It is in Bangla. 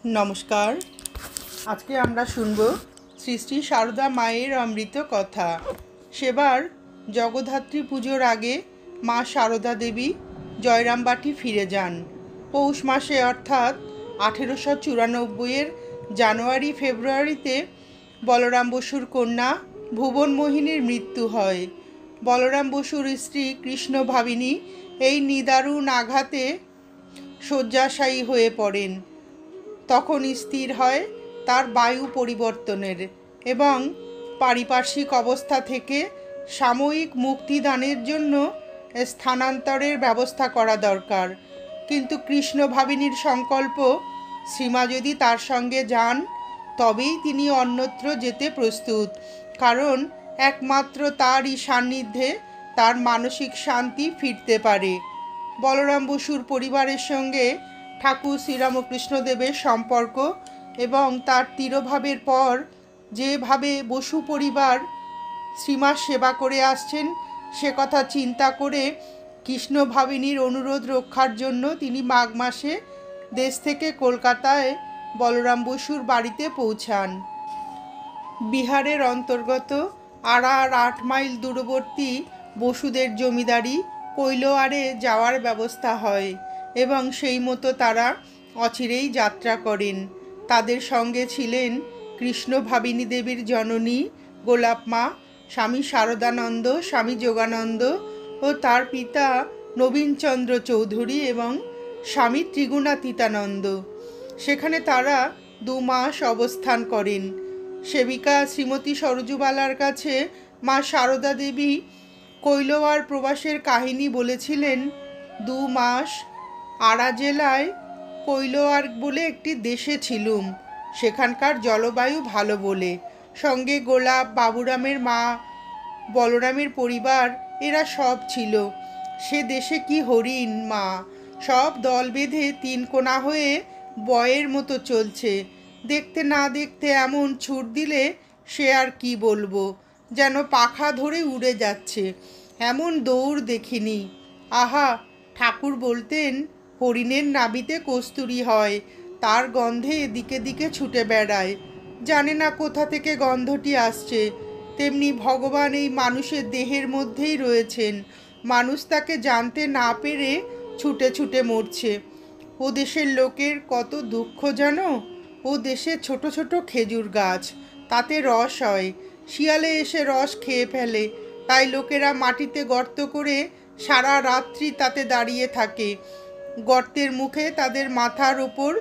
नमस्कार। आज के आमरा शुनबो श्री श्री शारदा मायेर अमृत कथा। सेबार जगद्धात्री पुजोर आगे मा शारदा देवी जयरामबाटी फिरे जान। पौष मासे अर्थात 1894 জানুয়ারি ফেব্রুয়ারিতে বলরাম বসুর কন্যা ভুবনমোহিনীর মৃত্যু হয়। বলরাম বসুর স্ত্রী কৃষ্ণ ভাবিনী এই নিদারুণ আঘাতে শয্যাশায়ী হয়ে পড়েন। তখন স্থির হয় তার বায়ু পরিবর্তনের এবং পারিপার্শ্বিক অবস্থা থেকে সাময়িক মুক্তিদানের জন্য স্থানান্তরের ব্যবস্থা করা দরকার। কিন্তু কৃষ্ণ ভাবিনীর সংকল্প, শ্রীমা যদি তার সঙ্গে যান তবেই তিনি অন্যত্র যেতে প্রস্তুত, কারণ একমাত্র তারই সান্নিধ্যে তার মানসিক শান্তি ফিরতে পারে। বলরাম বসুর পরিবারের সঙ্গে ঠাকুর শ্রীরামকৃষ্ণদেবের সম্পর্ক এবং তার তিরোভাবের পর যেভাবে বসু পরিবার শ্রীমার সেবা করে আসছেন সে কথা চিন্তা করে কৃষ্ণ ভাবিনীর অনুরোধ রক্ষার জন্য তিনি মাঘ মাসে দেশ থেকে কলকাতায় বলরাম বসুর বাড়িতে পৌঁছান। বিহারের অন্তর্গত আড়ার 8 মাইল দূরবর্তী বসুদের জমিদারি কৈলোয়ারে যাওয়ার ব্যবস্থা হয় এবং সেই মতো তারা অচিরেই যাত্রা করেন। তাদের সঙ্গে ছিলেন কৃষ্ণ ভাবিনী দেবীর জননী গোলাপ মা, স্বামী শারদানন্দ, স্বামী যোগানন্দ ও তার পিতা নবীনচন্দ্র চৌধুরী এবং স্বামী ত্রিগুণাতীতানন্দ। সেখানে তারা 2 মাস অবস্থান করেন। সেবিকা শ্রীমতী সরজুবালার কাছে মা শারদা দেবী কৈলোয়ার প্রবাসের কাহিনী বলেছিলেন। 2 মাস আড়া জেলায় কৈলোয়ার বলে একটি দেশে ছিলুম, সেখানকার জলবায়ু ভালো বলে, সঙ্গে গোলাপ, বাবুরামের মা, বলরামের পরিবার, এরা সব ছিল। সে দেশে কি হরিণ মা, সব দল বেঁধে 3 কোণা হয়ে বয়ের মতো চলছে। দেখতে না দেখতে এমন ছুট দিলে সে আর কি বলবো, যেন পাখা ধরে উড়ে যাচ্ছে। এমন দৌড় দেখিনি। আহা, ঠাকুর বলতেন হরিণের নাভিতে কস্তুরী হয়, তার গন্ধে এদিকে দিকে ছুটে বেড়ায়, জানে না কোথা থেকে গন্ধটি আসছে। তেমনি ভগবান এই মানুষের দেহের মধ্যেই রয়েছেন, মানুষ তাকে জানতে না পেরে ছুটে ছুটে মরছে। ও দেশের লোকের কত দুঃখ জানো। ও দেশে ছোট ছোট খেজুর গাছ, তাতে রস হয়, শিয়ালে এসে রস খেয়ে ফেলে, তাই লোকেরা মাটিতে গর্ত করে সারা রাত্রি তাতে দাঁড়িয়ে থাকে। গর্তের মুখে তাদের মাথার ওপর